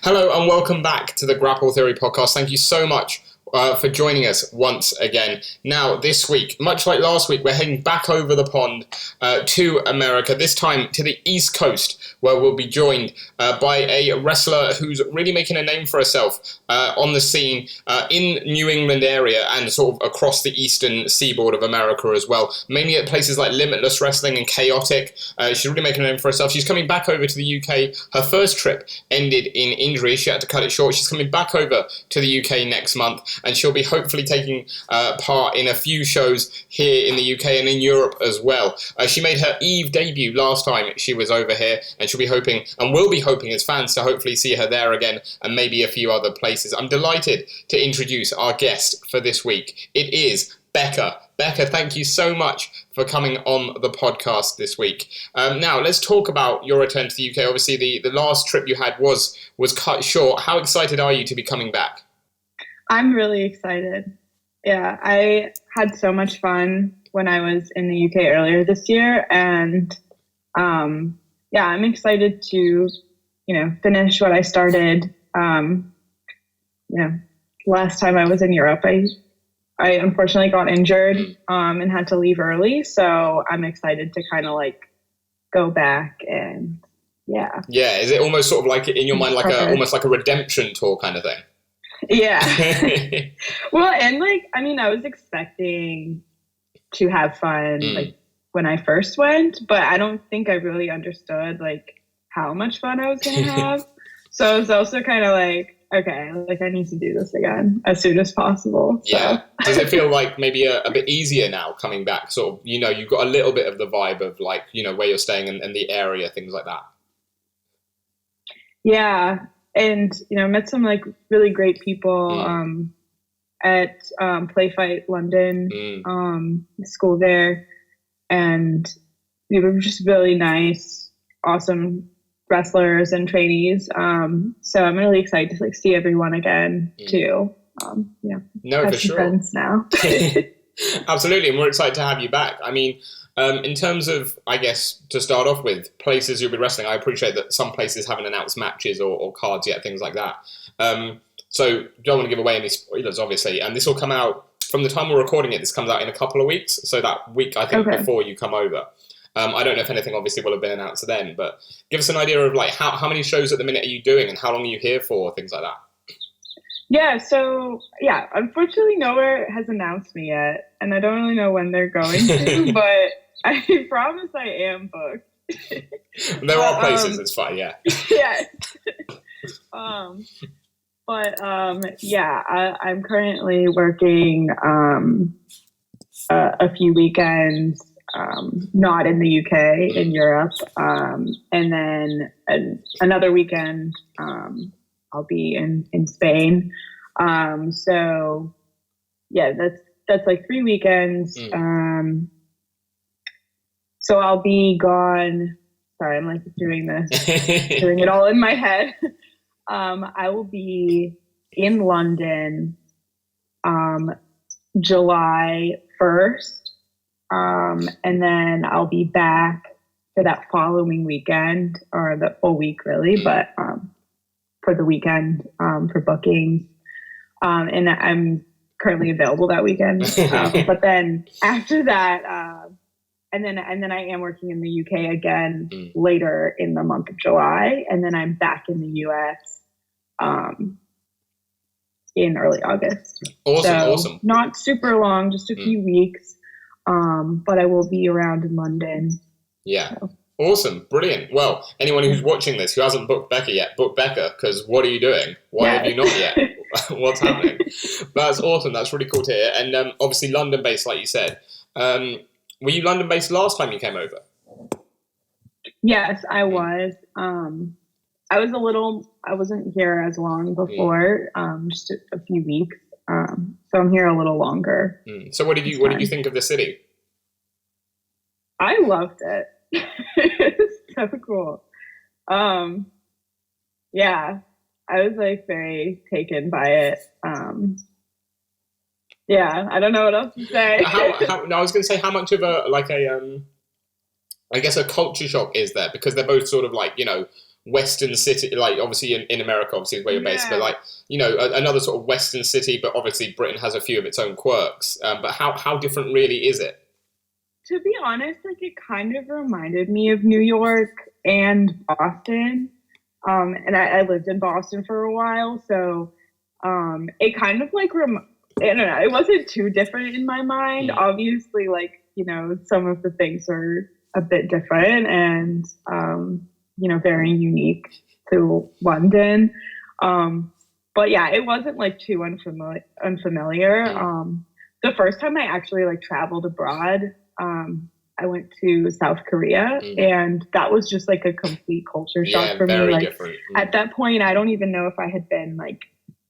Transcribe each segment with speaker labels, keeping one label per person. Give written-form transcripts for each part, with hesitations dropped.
Speaker 1: Hello and welcome back to the Grapple Theory podcast. Thank you so much for joining us once again. Now, this week, much like last week, we're heading back over the pond to America, this time to the East Coast, where we'll be joined by a wrestler who's really making a name for herself on the scene in New England area and sort of across the eastern seaboard of America as well, mainly at places like Limitless Wrestling and Chaotic. She's really making a name for herself. She's coming back over to the UK. Her first trip ended in injury. She had to cut it short. She's coming back over to the UK next month, and she'll be hopefully taking part in a few shows here in the UK and in Europe as well. She made her Eve debut last time she was over here, and she'll be hoping, and will be hoping as fans, to hopefully see her there again and maybe a few other places. I'm delighted to introduce our guest for this week. It is Becca. Becca, thank you so much for coming on the podcast this week. Now, let's talk about your return to the UK. Obviously, the last trip you had was cut short. How excited are you to be coming back?
Speaker 2: I'm really excited. Yeah, I had so much fun when I was in the UK earlier this year, and yeah, I'm excited to, finish what I started. Last time I was in Europe, I unfortunately got injured and had to leave early, so I'm excited to kind of go back and yeah.
Speaker 1: Yeah, is it almost sort of like in your mind almost like a redemption tour kind of thing?
Speaker 2: Yeah. Well, and I was expecting to have fun when I first went, but I don't think I really understood how much fun I was going to have. So it was also kind of okay, I need to do this again as soon as possible. So.
Speaker 1: Yeah. Does it feel like maybe a bit easier now coming back? Sort of, you've got a little bit of the vibe of where you're staying and the area, things like that.
Speaker 2: Yeah. And, met some really great people at Play Fight London, school there. And they were just really nice, awesome wrestlers and trainees. So I'm really excited to see everyone again too.
Speaker 1: No, for sure.
Speaker 2: Friends now.
Speaker 1: Absolutely. And we're excited to have you back. I mean, in terms of, I guess, to start off with, places you'll be wrestling, I appreciate that some places haven't announced matches or cards yet, things like that. So don't want to give away any spoilers, obviously. And this will come out, from the time we're recording it, this comes out in a couple of weeks. So that week, I think, before you come over. I don't know if anything obviously will have been announced then, but give us an idea of how many shows at the minute are you doing and how long are you here for, things like that.
Speaker 2: Yeah, so, unfortunately nowhere has announced me yet, and I don't really know when they're going to, but I promise I am booked.
Speaker 1: There are places, it's fine, yeah.
Speaker 2: Yeah. I'm currently working a few weekends, not in the UK, in Europe, and then another weekend I'll be in Spain. So yeah, that's 3 weekends. So I'll be gone. Sorry, I'm doing this, doing it all in my head. I will be in London July 1st. And then I'll be back for that following weekend, or the full week really, but for the weekend for bookings. And I'm currently available that weekend. But then after that, and then I am working in the UK again later in the month of July, and then I'm back in the US in early August.
Speaker 1: Awesome.
Speaker 2: Not super long, just a few weeks. But I will be around in London.
Speaker 1: Yeah. So. Awesome. Brilliant. Well, anyone who's watching this who hasn't booked Becca yet, book Becca, because what are you doing? Why have you not yet? What's happening? That's awesome. That's really cool to hear. And obviously London-based, like you said. Were you London-based last time you came over?
Speaker 2: Yes, I was. I wasn't here as long before, just a few weeks. So I'm here a little longer.
Speaker 1: So what did you think of the city?
Speaker 2: I loved it. It's so cool. Yeah, I was very taken by it. Yeah, I don't know what else to say.
Speaker 1: I was going to say, how much of I guess a culture shock is there because they're both sort of like, Western city, like obviously in America, obviously is where you're based, but
Speaker 2: Yeah.
Speaker 1: like, another sort of Western city, but obviously Britain has a few of its own quirks. But how different really is it?
Speaker 2: To be honest, like it kind of reminded me of New York and Boston. And I lived in Boston for a while, so it kind of like I don't know, it wasn't too different in my mind.
Speaker 1: Mm.
Speaker 2: Obviously, like some of the things are a bit different and very unique to London. But yeah, it wasn't like too unfamiliar.
Speaker 1: Mm.
Speaker 2: The first time I actually like traveled abroad, I went to South Korea,
Speaker 1: Mm.
Speaker 2: and that was just like a complete culture shock
Speaker 1: Yeah,
Speaker 2: for me.
Speaker 1: very
Speaker 2: Like
Speaker 1: different.
Speaker 2: at that point, I don't even know if I had been like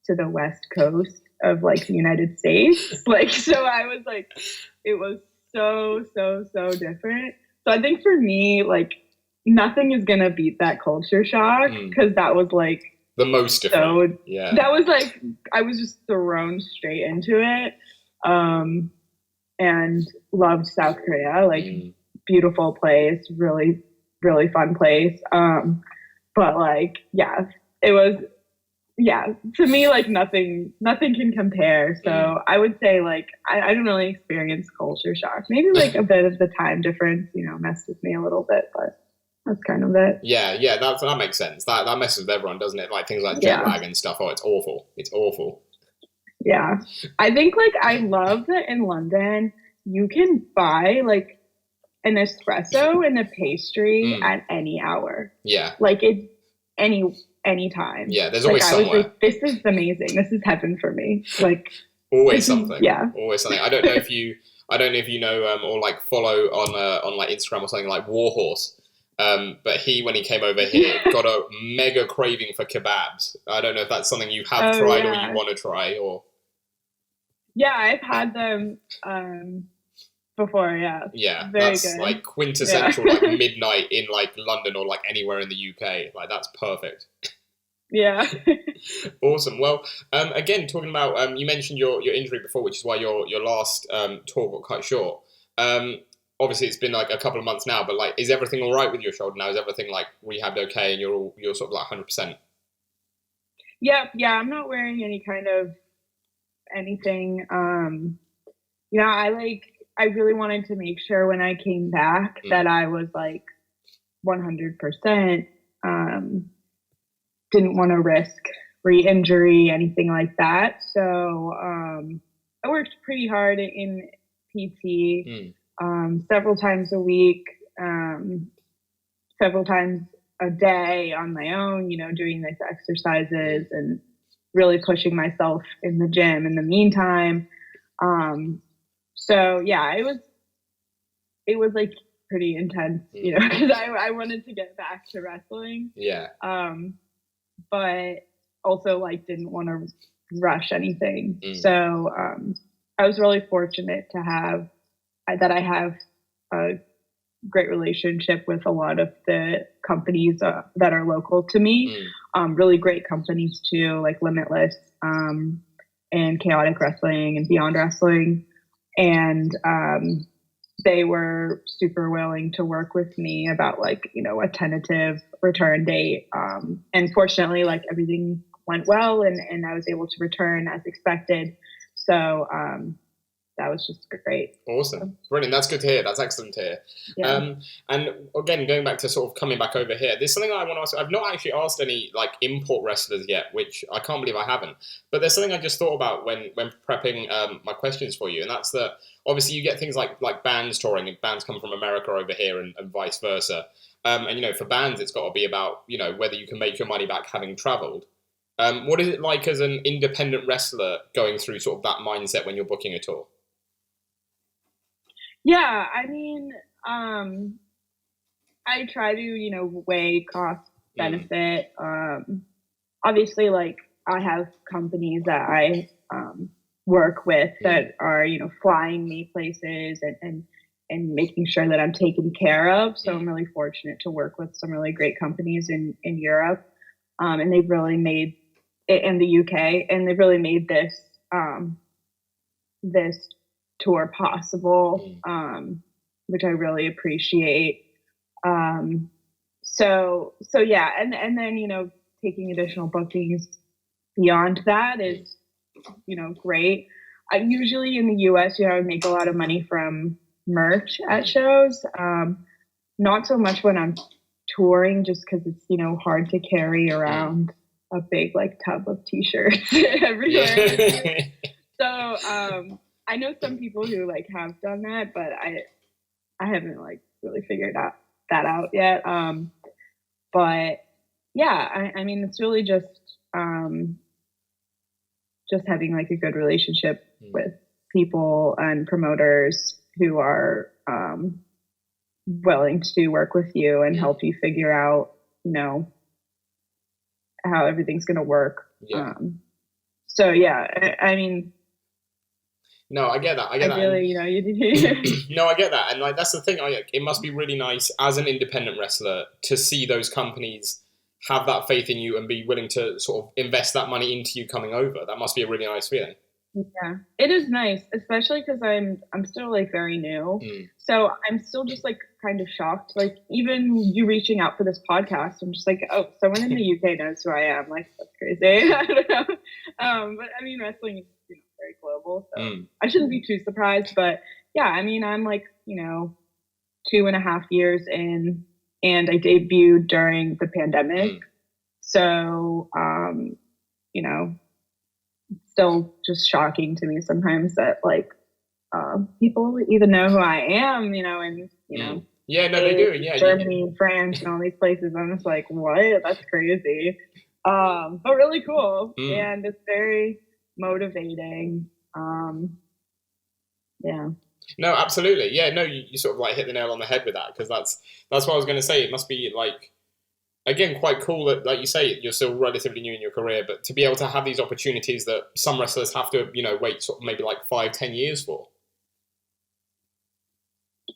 Speaker 2: to the West Coast of like the United States. Like, so I was like, it was so different. So I think for me, like nothing is gonna beat that culture shock because that was like
Speaker 1: the most different. Yeah.
Speaker 2: That was like I was just thrown straight into it. And loved South Korea, like beautiful place, really, really fun place. But like, yeah, it was, to me, like nothing can compare. So I would say like, I didn't really experience culture shock. Maybe like a bit of the time difference, messed with me a little bit, but that's kind of it.
Speaker 1: Yeah, that makes sense. That messes with everyone, doesn't it? Like things like jet lag and stuff. Oh, it's awful. It's awful.
Speaker 2: Yeah. I think like I love that in London you can buy like an espresso and a pastry at any hour.
Speaker 1: Yeah.
Speaker 2: Like it's any time.
Speaker 1: Yeah, there's always somewhere.
Speaker 2: I was like, this is amazing. This is heaven for me. Like
Speaker 1: always something.
Speaker 2: Yeah.
Speaker 1: Always something. I don't know if you know or like follow on like Instagram or something like Warhorse. But when he came over here, got a mega craving for kebabs. I don't know if that's something you have tried or you want to try or.
Speaker 2: Yeah, I've had them before. Yeah.
Speaker 1: Yeah,
Speaker 2: very
Speaker 1: that's
Speaker 2: good.
Speaker 1: like quintessential, like midnight in like London or like anywhere in the UK. Like that's perfect.
Speaker 2: Yeah.
Speaker 1: Awesome. Well, again, talking about you mentioned your injury before, which is why your last tour got cut short. Obviously, it's been like a couple of months now, but like, is everything all right with your shoulder now? Is everything like rehabbed okay, and you're sort of like 100%?
Speaker 2: Yeah. I'm not wearing any kind of anything. I really wanted to make sure when I came back that I was like 100%. Didn't want to risk re-injury, anything like that. So I worked pretty hard in PT several times a week, several times a day on my own, doing these exercises and really pushing myself in the gym in the meantime. So yeah, it was like pretty intense, because I wanted to get back to wrestling.
Speaker 1: Yeah.
Speaker 2: But also like didn't want to rush anything. So I was really fortunate to have a great relationship with a lot of the companies that are local to me. Really great companies too, like Limitless and Chaotic Wrestling and Beyond Wrestling. And they were super willing to work with me about like, a tentative return date. And fortunately, like everything went well and I was able to return as expected. So that was just great.
Speaker 1: Awesome. Brilliant. That's good to hear. That's excellent to hear.
Speaker 2: Yeah.
Speaker 1: And again, going back to sort of coming back over here, there's something I want to ask. I've not actually asked any like import wrestlers yet, which I can't believe I haven't. But there's something I just thought about when prepping my questions for you, and that's that obviously you get things like bands touring, and bands come from America over here and vice versa. And for bands, it's got to be about whether you can make your money back having travelled. What is it like as an independent wrestler going through sort of that mindset when you're booking a tour?
Speaker 2: Yeah, I mean, I try to, weigh cost benefit. Obviously, like I have companies that I work with that are, flying me places and making sure that I'm taken care of. So I'm really fortunate to work with some really great companies in Europe. And they've really made it in the UK, and they've really made this this tour possible, which I really appreciate. So yeah, and then, you know, taking additional bookings beyond that is, you know, great. I usually in the US, you know, I make a lot of money from merch at shows. Not so much when I'm touring, just because it's, you know, hard to carry around a big like tub of t-shirts everywhere.
Speaker 1: Yeah.
Speaker 2: So I know some people who like have done that, but I haven't like really figured that out yet. But yeah, I mean, it's really just having like a good relationship with people and promoters who are willing to work with you and help you figure out, you know, how everything's going to work.
Speaker 1: Yeah.
Speaker 2: So yeah, I mean,
Speaker 1: no, I get that. I get that.
Speaker 2: Really, you know, you
Speaker 1: no, I get that, and like that's the thing. It must be really nice as an independent wrestler to see those companies have that faith in you and be willing to sort of invest that money into you coming over. That must be a really nice feeling.
Speaker 2: Yeah, it is nice, especially because I'm still like very new, so I'm still just like kind of shocked. Like even you reaching out for this podcast, I'm just like, oh, someone in the UK knows who I am. Like that's crazy. I don't know, but I mean, wrestling is, you know, very global, so I shouldn't be too surprised. But yeah, I mean, I'm like, you know, 2.5 years in, and I debuted during the pandemic, so you know. Still just shocking to me sometimes that like people even know who I am, you know, and you know,
Speaker 1: yeah, no, they do, yeah,
Speaker 2: Germany and France and all these places. I'm just like, what? That's crazy, but really cool, and it's very motivating. Yeah.
Speaker 1: No, absolutely, yeah, no, you sort of like hit the nail on the head with that, because that's what I was going to say. It must be like, again, quite cool that, like you say, you're still relatively new in your career, but to be able to have these opportunities that some wrestlers have to, you know, wait sort of maybe like 5-10 years for.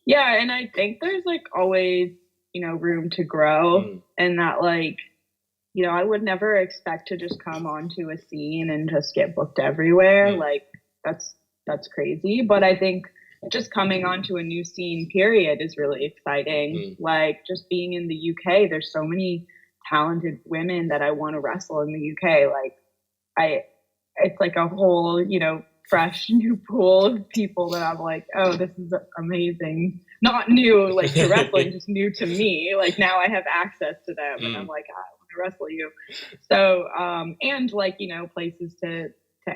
Speaker 2: Yeah, and I think there's like always, you know, room to grow, and that like, you know, I would never expect to just come onto a scene and just get booked everywhere. Like that's crazy. But I think just coming onto a new scene period is really exciting. Like just being in the UK, there's so many talented women that I want to wrestle in the UK. Like it's like a whole, you know, fresh new pool of people that I'm like, oh, this is amazing. Not new like to wrestling, just new to me. Like now I have access to them, and I'm like, I want to wrestle you. So and like, you know, places to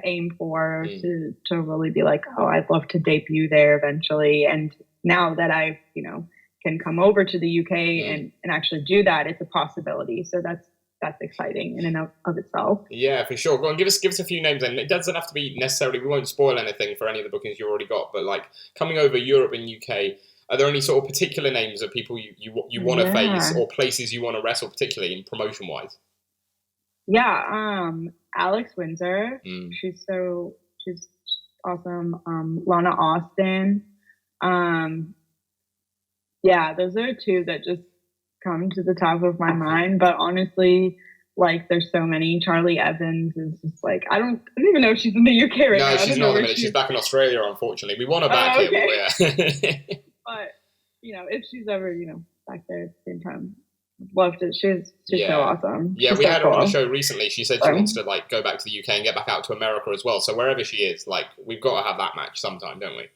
Speaker 2: aim for, to really be like, oh, I'd love to debut there eventually. And now that I, you know, can come over to the UK and actually do that, it's a possibility. So that's exciting in and of itself.
Speaker 1: Yeah, for sure. Go on, give us a few names, and it doesn't have to be necessarily. We won't spoil anything for any of the bookings you've already got. But like coming over Europe and UK, are there any sort of particular names of people you want to face, or places you want to wrestle, particularly in promotion wise?
Speaker 2: Yeah, Alex Windsor. She's awesome. Lana Austin. Yeah, those are two that just come to the top of my mind. But honestly, like there's so many. Charlie Evans is just like, I don't even know if she's in the UK right now.
Speaker 1: No, she's not at the minute. She's back in Australia, unfortunately. We want her back here, but yeah.
Speaker 2: But you know, if she's ever, you know, back there at the same time, loved it. She's so awesome.
Speaker 1: Yeah,
Speaker 2: she's
Speaker 1: we
Speaker 2: so
Speaker 1: had her on the show recently. She said she wants to like go back to the UK and get back out to America as well. So wherever she is, like we've got to have that match sometime, don't we?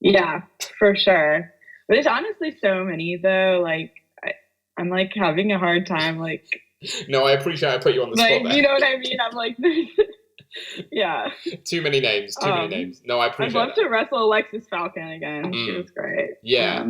Speaker 2: Yeah, for sure. But there's honestly so many though. Like I'm like having a hard time. Like
Speaker 1: no, I appreciate I put you on the spot there.
Speaker 2: You know what I mean? I'm like, yeah.
Speaker 1: Too many names. Too many names. No, I appreciate.
Speaker 2: I'd love to wrestle Alexis Falcon again. She was great.
Speaker 1: Yeah.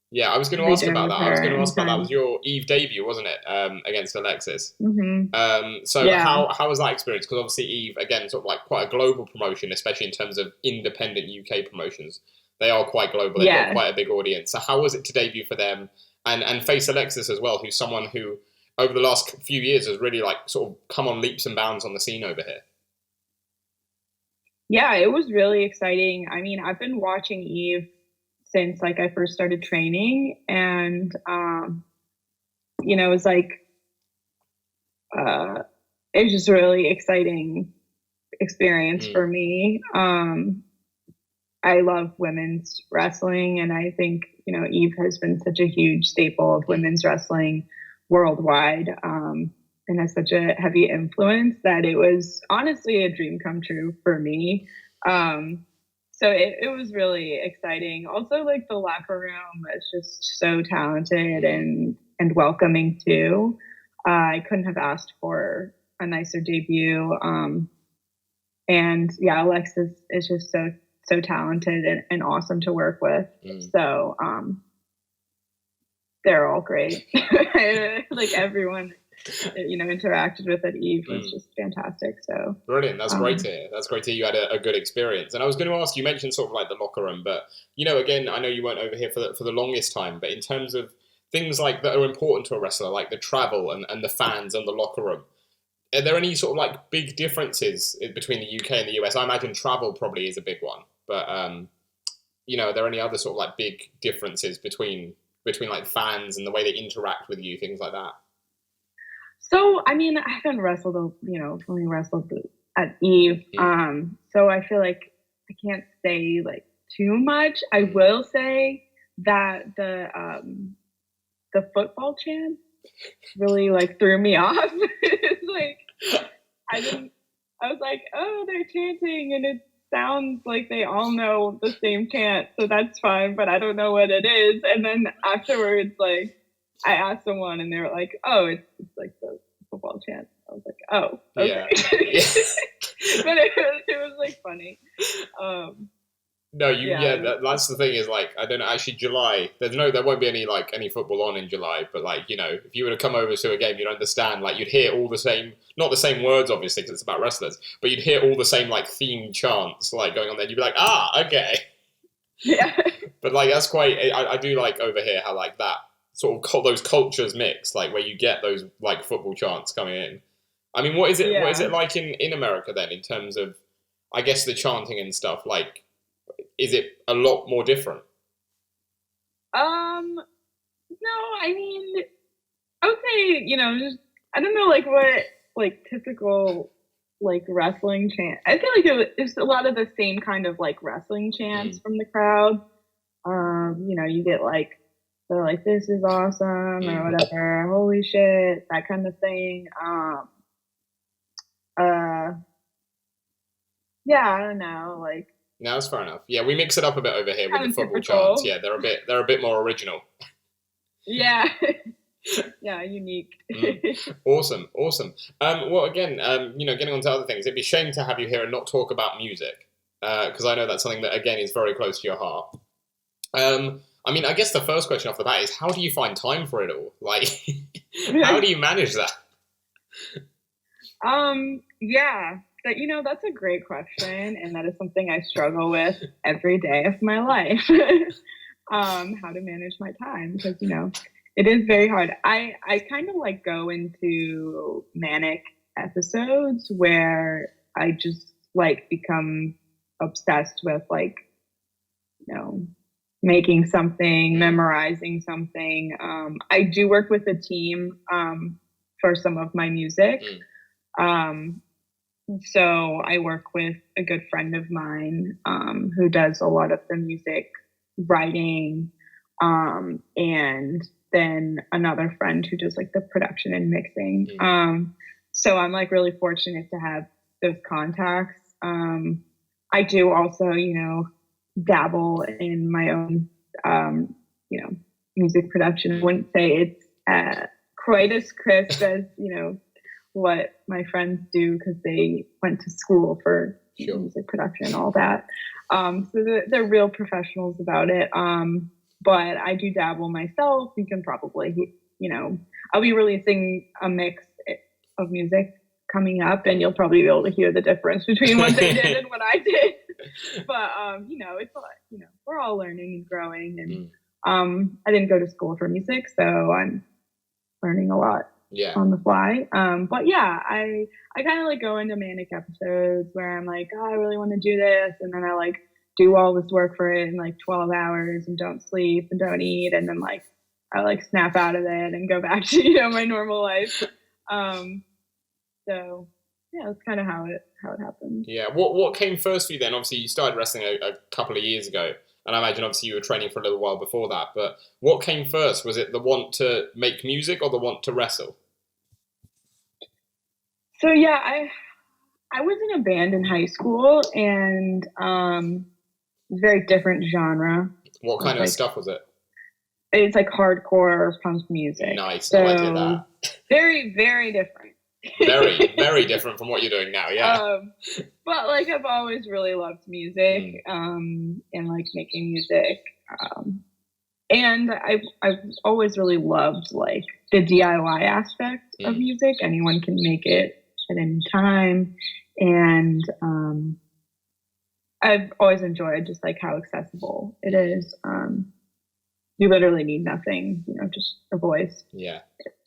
Speaker 1: Yeah, I was going to ask about that. I was going to ask about that. Was your Eve debut, wasn't it, against Alexis? So how was that experience? Because obviously Eve, again, sort of like quite a global promotion, especially in terms of independent UK promotions. They are quite global. They've got quite a big audience. So how was it to debut for them and face Alexis as well, who's someone who over the last few years has really like sort of come on leaps and bounds on the scene over here?
Speaker 2: Yeah, it was really exciting. I mean, I've been watching Eve since like I first started training, and you know, it was like it was just a really exciting experience for me. I love women's wrestling, and I think, Eve has been such a huge staple of women's wrestling worldwide, and has such a heavy influence that it was honestly a dream come true for me. So it was really exciting. Also, like, the locker room is just so talented and welcoming too. I couldn't have asked for a nicer debut. And yeah, Alexis is just so talented and awesome to work with. So they're all great. Like, everyone interacted with at Eve was just fantastic. So
Speaker 1: brilliant. That's great to hear. That's great to hear you had a good experience. And I was going to ask, you mentioned sort of like the locker room, but again, I know you weren't over here for the longest time, but in terms of things like that are important to a wrestler, like the travel and the fans and the locker room, are there any sort of like big differences between the UK and the US? I imagine travel probably is a big one, but are there any other sort of like big differences between like fans and the way they interact with you, things like that?
Speaker 2: So, I mean, I haven't wrestled, only wrestled at Eve. So I feel like I can't say like too much. I will say that the football chant really like threw me off. It's like, I was like, oh, they're chanting and it sounds like they all know the same chant. So that's fine, but I don't know what it is. And then afterwards, like, I asked someone and they were like, oh, it's like the football chant. I was like, oh, okay. Yeah. But it was like funny.
Speaker 1: That's the thing is, like, I don't know, actually July, there won't be any football on in July, but like, if you were to come over to a game, you'd understand, like, you'd hear all the same, not the same words obviously because it's about wrestlers, but you'd hear all the same like theme chants like going on there. You'd be like, okay.
Speaker 2: Yeah.
Speaker 1: But like, that's quite, I do like over here how like that sort of those cultures mix, like where you get those like football chants coming in. I mean, what is it like in America then, in terms of, I guess, the chanting and stuff? Like, is it a lot more different?
Speaker 2: No, I mean, I would say, just, I don't know, like, what, like, typical, like, wrestling chant. I feel like it's a lot of the same kind of, like, wrestling chants from the crowd. You get, like, they're like, this is awesome, or whatever, holy shit, that kind of thing. Yeah, I don't know, like.
Speaker 1: No, that's fair enough. Yeah, we mix it up a bit over here with the football chants. Yeah, they're a bit more original.
Speaker 2: Yeah. Yeah, unique.
Speaker 1: Awesome. Well, again, getting on to other things, it'd be a shame to have you here and not talk about music, because I know that's something that, again, is very close to your heart. I mean, I guess the first question off the bat is, how do you find time for it all? Like, how do you manage that?
Speaker 2: Yeah, that's a great question, and that is something I struggle with every day of my life. How to manage my time, because it is very hard. I kind of like go into manic episodes where I just like become obsessed with like making something, memorizing something. I do work with a team for some of my music. So I work with a good friend of mine who does a lot of the music writing, and then another friend who does like the production and mixing. So I'm like really fortunate to have those contacts. I do also, dabble in my own, music production. I wouldn't say it's quite as crisp as, what my friends do, because they went to school for music production and all that. So they're real professionals about it. But I do dabble myself. You can probably, I'll be releasing a mix of music coming up, and you'll probably be able to hear the difference between what they did and what I did. But, it's a lot, we're all learning and growing. And I didn't go to school for music, so I'm learning a lot. On the fly. But yeah, I kind of like go into manic episodes where I'm like, oh, I really want to do this. And then I like do all this work for it in like 12 hours and don't sleep and don't eat. And then like, I like snap out of it and go back to, my normal life. So yeah, that's kind of how it happened.
Speaker 1: Yeah. What came first for you then? Obviously, you started wrestling a couple of years ago, and I imagine obviously you were training for a little while before that. But what came first? Was it the want to make music or the want to wrestle?
Speaker 2: So yeah, I was in a band in high school, and very different genre.
Speaker 1: What kind of stuff was it?
Speaker 2: It's like hardcore punk music.
Speaker 1: Nice.
Speaker 2: So
Speaker 1: I like to hear that.
Speaker 2: very, very different.
Speaker 1: Very, very different from what you're doing now. Yeah.
Speaker 2: But like I've always really loved music, and like making music. And I've always really loved like the DIY aspect of music. Anyone can make it at any time. And I've always enjoyed just like how accessible it is. You literally need nothing, just a voice.
Speaker 1: Yeah.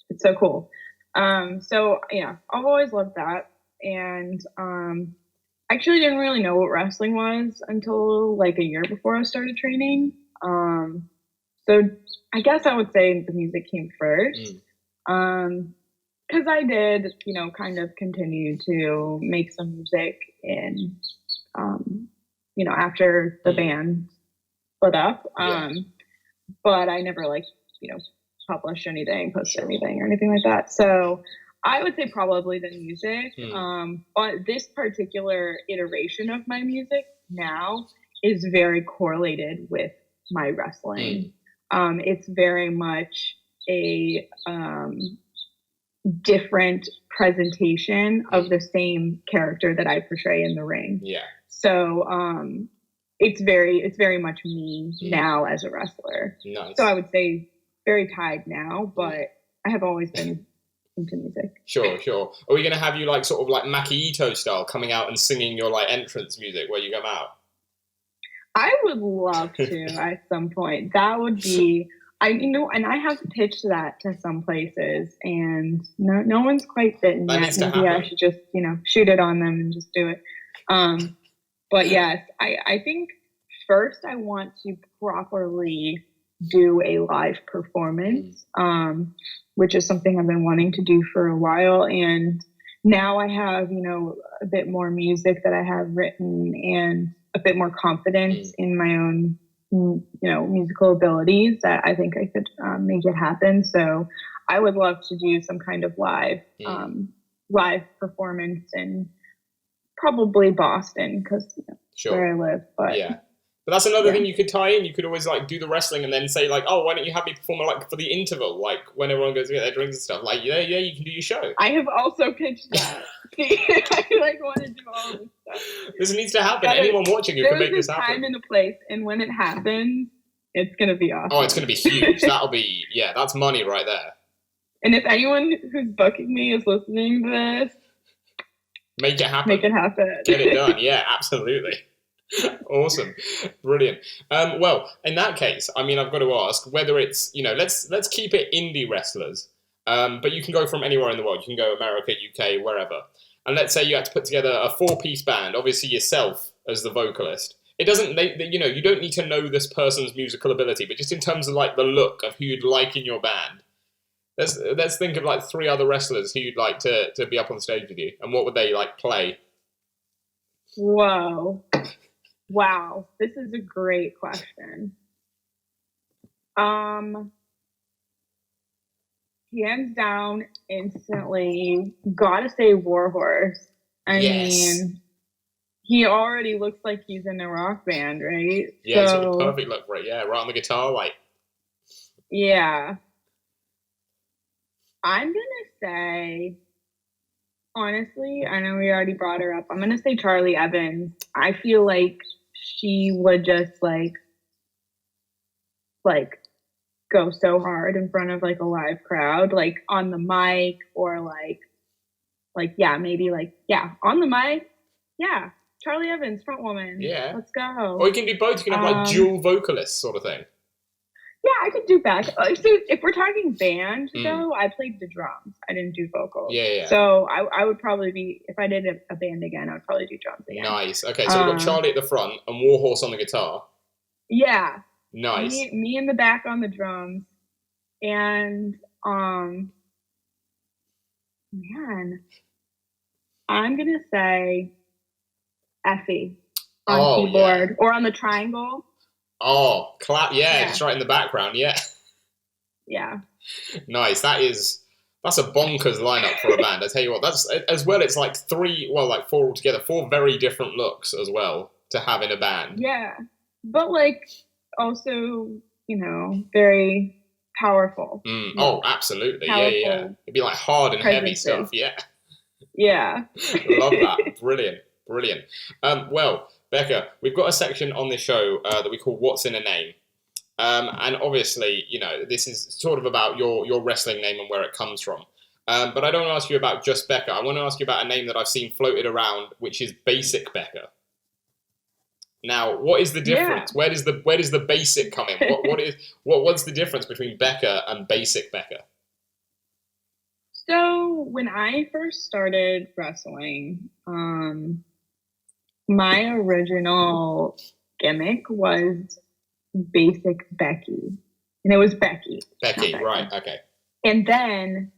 Speaker 2: It's so cool. So yeah, I've always loved that. And actually didn't really know what wrestling was until like a year before I started training. So I guess I would say the music came first. Because I did, kind of continue to make some music in, after the band split up. But I never published anything, posted anything or anything like that. So I would say probably the music. But this particular iteration of my music now is very correlated with my wrestling. It's very much a different presentation of the same character that I portray in the ring.
Speaker 1: Yeah.
Speaker 2: So it's very much me now as a wrestler.
Speaker 1: Nice.
Speaker 2: So I would say very tied now, but I have always been into music.
Speaker 1: Sure. Are we going to have you like sort of like Maki Ito style coming out and singing your like entrance music where you come out?
Speaker 2: I would love to at some point. That would be, and I have pitched that to some places, and no one's quite bitten yet. Maybe I should just, shoot it on them and just do it. But yes, I think first I want to properly do a live performance, which is something I've been wanting to do for a while. And now I have, a bit more music that I have written and a bit more confidence in my own, musical abilities that I think I could make it happen. So I would love to do some kind of live performance in probably Boston, because where I live. But
Speaker 1: yeah. But that's another thing you could tie in. You could always like do the wrestling and then say like, oh, why don't you have me perform like for the interval, like when everyone goes to get their drinks and stuff. Like, yeah, you can do your show.
Speaker 2: I have also pitched that. I want to do all this stuff.
Speaker 1: This needs to happen. Anyone watching who can make this happen.
Speaker 2: There's a time and a place, and when it happens, it's gonna be awesome.
Speaker 1: Oh, it's gonna be huge. That'll be that's money right there.
Speaker 2: And if anyone who's booking me is listening to this,
Speaker 1: make it happen.
Speaker 2: Make it happen.
Speaker 1: Get it done. Yeah, absolutely. Awesome. Brilliant. Well, in that case, I mean, I've got to ask whether it's, let's keep it indie wrestlers, but you can go from anywhere in the world. You can go America, UK, wherever. And let's say you had to put together a 4-piece band, obviously yourself as the vocalist. It doesn't, you don't need to know this person's musical ability, but just in terms of like the look of who you'd like in your band. Let's think of like 3 other wrestlers who you'd like to be up on stage with you, and what would they like play?
Speaker 2: Whoa. Wow, this is a great question. Hands down, instantly, gotta say Warhorse. I mean, he already looks like he's in a rock band, right?
Speaker 1: Yeah, he's got the perfect look for it. Yeah, right on the guitar, like.
Speaker 2: Yeah. I'm gonna say, honestly, I know we already brought her up. I'm gonna say Charlie Evans. I feel like she would just like go so hard in front of like a live crowd, like on the mic, or maybe on the mic. Yeah, Charlie Evans, front woman.
Speaker 1: Yeah,
Speaker 2: let's go.
Speaker 1: Or you can do both. You can have like dual vocalists sort of thing.
Speaker 2: Yeah, I could do back. So if we're talking band, though, I played the drums. I didn't do vocals.
Speaker 1: Yeah.
Speaker 2: So I would probably be, if I did a band again, I would probably do drums again.
Speaker 1: Nice. Okay, so we've got Charlie at the front and Warhorse on the guitar.
Speaker 2: Yeah.
Speaker 1: Nice.
Speaker 2: Me in the back on the drums. And, man, I'm going to say Effie on keyboard or on the triangle.
Speaker 1: Oh, just right in the background, yeah. Nice. That's a bonkers lineup for a band. I tell you what, that's as well. It's like four altogether, 4 very different looks as well to have in a band.
Speaker 2: Yeah, but like also, very powerful.
Speaker 1: Oh, absolutely. Yeah. It'd be like hard and heavy stuff. Yeah.
Speaker 2: Yeah.
Speaker 1: Love that. Brilliant. Well, Becca, we've got a section on this show that we call "What's in a Name." And obviously, this is sort of about your wrestling name and where it comes from. But I don't want to ask you about just Becca. I want to ask you about a name that I've seen floated around, which is Basic Becca. Now, what is the difference?
Speaker 2: Yeah.
Speaker 1: Where does the basic come in? What's the difference between Becca and Basic Becca?
Speaker 2: So when I first started wrestling, my original gimmick was Basic Becky, and it was Becky.
Speaker 1: Becky, right? Okay.
Speaker 2: And then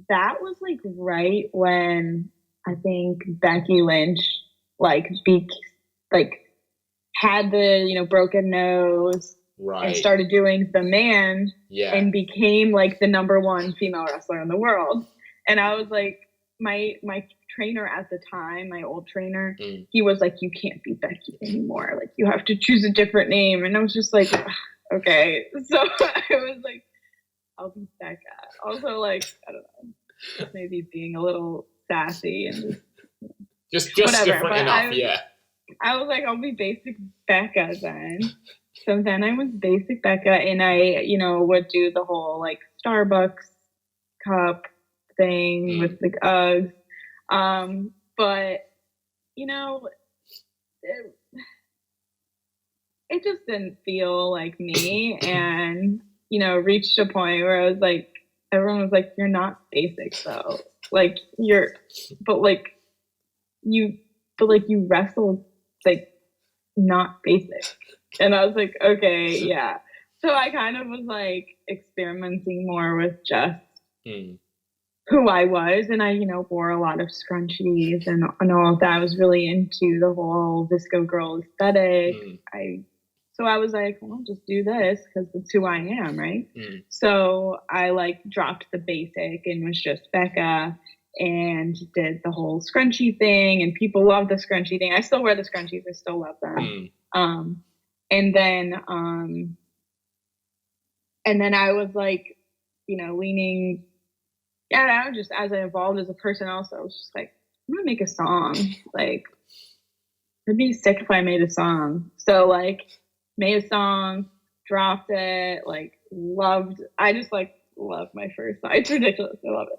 Speaker 2: that was like right when I think Becky Lynch had the broken nose,
Speaker 1: right,
Speaker 2: and started doing The Man, and became like the #1 female wrestler in the world. And I was like, my trainer at the time, my old trainer, he was like, you can't be Becky anymore. Like, you have to choose a different name. And I was just like, okay. So I was like, I'll be Becca. Also, like, I don't know, maybe being a little sassy and
Speaker 1: just
Speaker 2: whatever.
Speaker 1: Different enough,
Speaker 2: I was like, I'll be Basic Becca then. So then I was Basic Becca, and I, would do the whole like Starbucks cup thing with the Uggs. But it just didn't feel like me, and reached a point where I was like, everyone was like, you're not basic though. Like you wrestled like not basic. And I was like, okay, yeah. So I kind of was like experimenting more with just who I was, and I, wore a lot of scrunchies and all of that. I was really into the whole Visco girl aesthetic. So I was like, well, I'll just do this because it's who I am, right? So I like dropped the basic and was just Becca and did the whole scrunchie thing, and people love the scrunchie thing. I still wear the scrunchies. I still love them. And then I was like, leaning. Yeah, just as I evolved as a person, also, I was just like, I'm gonna make a song. Like, it'd be sick if I made a song. So like, made a song, dropped it, like, I just like love my first song. It's ridiculous. I love it.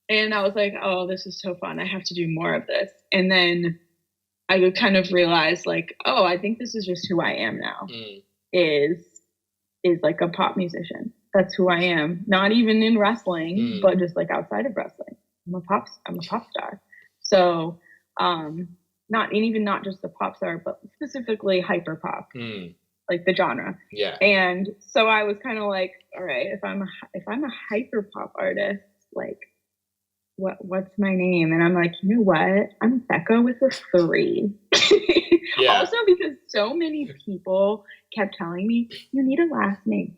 Speaker 2: And I was like, oh, this is so fun. I have to do more of this. And then I would kind of realize like, oh, I think this is just who I am now. Is like a pop musician. That's who I am. Not even in wrestling, but just like outside of wrestling. I'm a pop star. So, not just a pop star, but specifically hyper pop, like the genre.
Speaker 1: Yeah.
Speaker 2: And so I was kind of like, all right, if I'm a hyper pop artist, like, what's my name? And I'm like, you know what? I'm Becca with a 3. Yeah. Also because so many people kept telling me, you need a last name.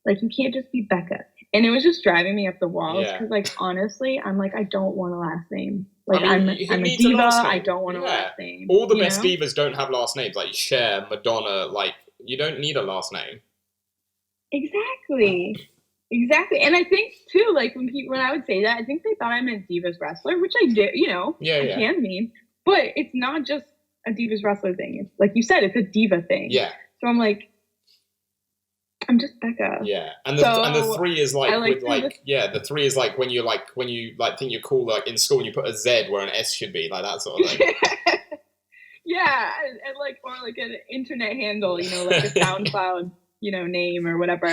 Speaker 2: Like, you can't just be Becca. And it was just driving me up the walls because, like, honestly, I'm like, I don't want a last name. Like, I'm a diva. I don't want a last name.
Speaker 1: All the best divas don't have last names. Like Cher, Madonna. Like, you don't need a last name.
Speaker 2: Exactly. And I think too, like when I would say that, I think they thought I meant Divas Wrestler, which I did, I can mean, but it's not just a Divas Wrestler thing. It's like you said, it's a diva thing.
Speaker 1: Yeah.
Speaker 2: So I'm like, I'm just Becca.
Speaker 1: Yeah. And the 3 is like the 3 is like when you think you're cool, like in school and you put a Z where an S should be, like that sort of thing.
Speaker 2: Yeah. And like, or like an internet handle, like a SoundCloud, name or whatever,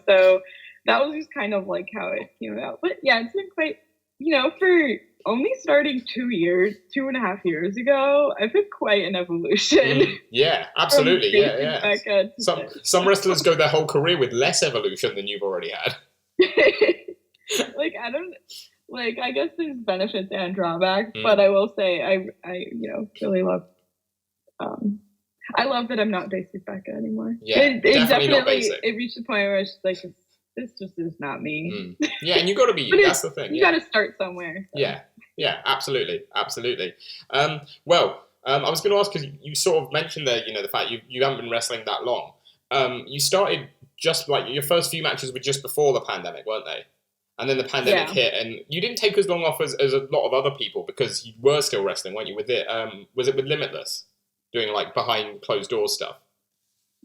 Speaker 2: so that was just kind of like how it came out. But yeah, it's been quite, for only starting 2.5 years ago, I've had quite an evolution.
Speaker 1: Yeah, absolutely. Yeah. Some wrestlers go their whole career with less evolution than you've already had.
Speaker 2: Like, like, I guess there's benefits and drawbacks, but I will say I really love, I love that I'm not basic Becca anymore.
Speaker 1: Yeah,
Speaker 2: it
Speaker 1: definitely not basic.
Speaker 2: It reached a point where it's like, this just is not me.
Speaker 1: Yeah, and you got to be you. That's the thing.
Speaker 2: You got to start somewhere. So.
Speaker 1: Yeah, absolutely. Well, I was going to ask, because you sort of mentioned there, the fact you haven't been wrestling that long. You started just like your first few matches were just before the pandemic, weren't they? And then the pandemic hit, and you didn't take as long off as a lot of other people, because you were still wrestling, weren't you? With it, was it with Limitless, doing like behind closed doors stuff?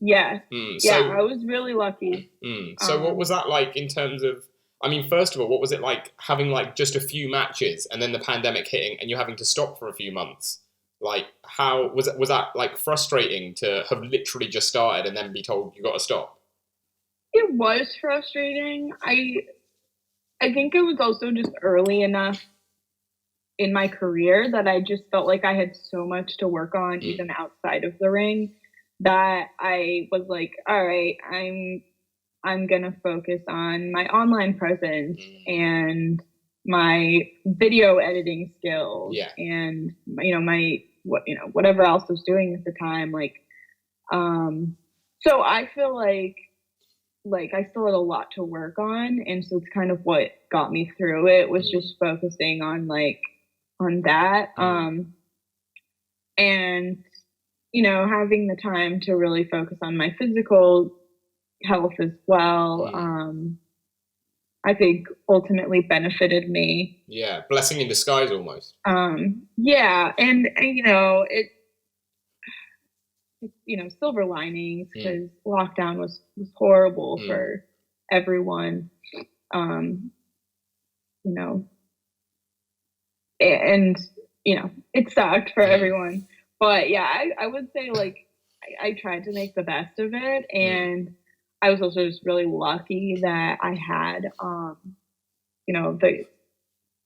Speaker 2: Yeah. I was really lucky.
Speaker 1: So what was that like in terms of? I mean, first of all, what was it like having like just a few matches and then the pandemic hitting and you having to stop for a few months? Like, how was that like frustrating to have literally just started and then be told you got to stop?
Speaker 2: It was frustrating. I think it was also just early enough in my career that I just felt like I had so much to work on, even outside of the ring, that I was like, all right, I'm going to focus on my online presence and my video editing skills and, whatever else I was doing at the time. So I feel like I still had a lot to work on. And so it's kind of what got me through it, was just focusing on that. And, having the time to really focus on my physical health as well. I think ultimately benefited me.
Speaker 1: Yeah. Blessing in disguise almost.
Speaker 2: Yeah. And it's silver linings, because lockdown was horrible for everyone. And it sucked for everyone. But yeah, I would say I tried to make the best of it. And I was also just really lucky that I had, the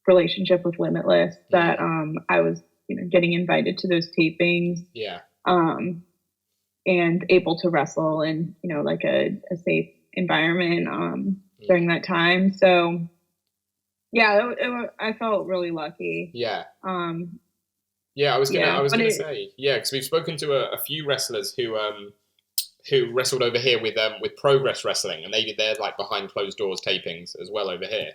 Speaker 2: relationship with Limitless, that I was, getting invited to those tapings.
Speaker 1: Yeah.
Speaker 2: And able to wrestle in, a safe environment during that time. So, yeah, I felt really lucky.
Speaker 1: Yeah. I was gonna say, because we've spoken to a few wrestlers who wrestled over here with Progress Wrestling, and they did their like behind closed doors tapings as well over here,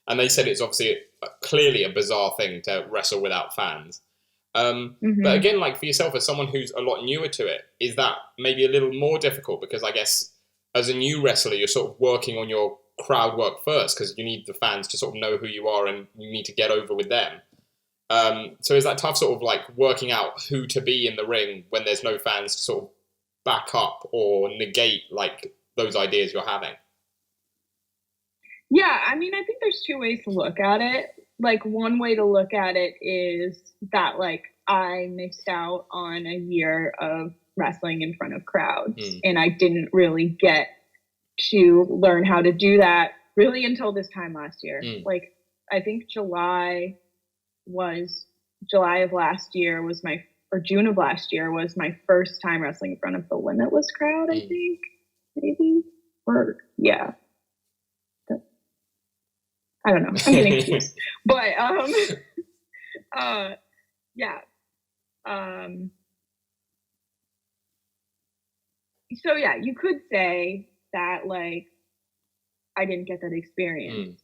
Speaker 1: and they said it's obviously clearly a bizarre thing to wrestle without fans. But again, like for yourself as someone who's a lot newer to it, is that maybe a little more difficult? Because I guess as a new wrestler, you're sort of working on your crowd work first, because you need the fans to sort of know who you are and you need to get over with them. So is that tough, sort of like working out who to be in the ring when there's no fans to sort of back up or negate like those ideas you're having?
Speaker 2: Yeah, I mean, I think there's two ways to look at it. Like, one way to look at it is that I missed out on a year of wrestling in front of crowds, and I didn't really get to learn how to do that really until this time last year. I think June of last year was my first time wrestling in front of the Limitless crowd, I think, maybe, or yeah. I don't know. I'm getting confused. But yeah. So yeah, you could say that I didn't get that experience.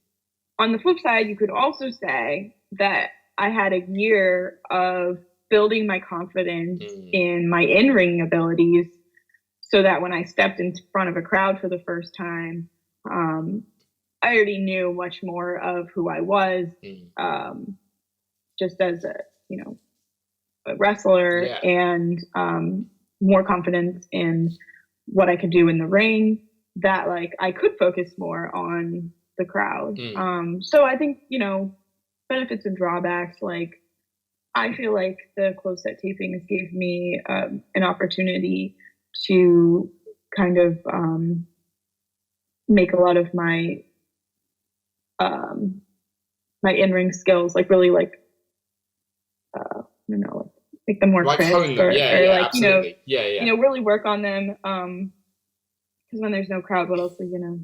Speaker 2: On the flip side, you could also say that I had a year of building my confidence in my in-ring abilities, so that when I stepped in front of a crowd for the first time, I already knew much more of who I was, just as a wrestler, and more confidence in what I could do in the ring, that I could focus more on the crowd. So I think, benefits and drawbacks, I feel like the closed set tapings gave me an opportunity to kind of make a lot of my my in-ring skills really make them more crisp,
Speaker 1: absolutely.
Speaker 2: Really work on them, because when there's no crowd, what else are you gonna